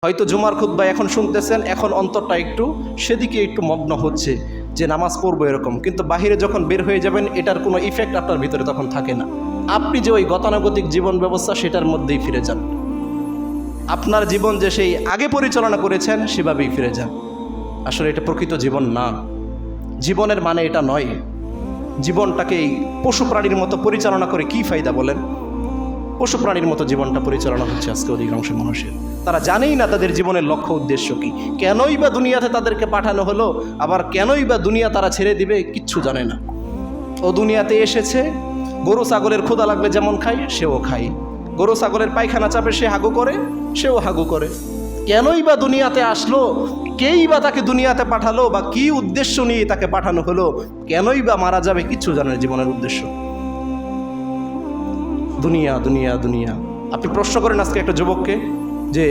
হয়তো জুমার খুতবা এখন শুনতেছেন, এখন অন্তরটা একটু সেদিকে একটু মগ্ন হচ্ছে যে নামাজ পড়বো এরকম, কিন্তু বাহিরে যখন বের হয়ে যাবেন এটার কোনো ইফেক্ট আপনার ভিতরে তখন থাকে না। আপনি যে ওই গতানুগতিক জীবন ব্যবস্থা সেটার মধ্যেই ফিরে যান, আপনার জীবন যে সেই আগে পরিচালনা করেছেন সেভাবেই ফিরে যান। আসলে এটা প্রকৃত জীবন না, জীবনের মানে এটা নয়। জীবনটাকে এই পশু প্রাণীর মতো পরিচালনা করে কি ফায়দা বলেন? পশু প্রাণীর মতো জীবনটা পরিচালনা হচ্ছে আজকে অধিকাংশ মানুষের। তারা জানেই না তাদের জীবনের লক্ষ্য উদ্দেশ্য কি, কেনই বা দুনিয়াতে তাদেরকে পাঠানো হলো, আবার কেনই বা দুনিয়া তারা ছেড়ে দিবে, কিচ্ছু জানে না। ও দুনিয়াতে এসেছে, গরু ছাগলের ক্ষুধা লাগলে যেমন খায় সেও খায়, গরু ছাগলের পায়খানা চাপে সে হাগু করে, সেও হাগু করে। কেনই বা দুনিয়াতে আসলো, কেই বা তাকে দুনিয়াতে পাঠালো, বা কি উদ্দেশ্য নিয়ে তাকে পাঠানো হলো, কেনই বা মারা যাবে, কিচ্ছু জানে না জীবনের উদ্দেশ্য। দুনিয়া দুনিয়া দুনিয়া। আপনি প্রশ্ন করেন আজকে একটা যুবককে যে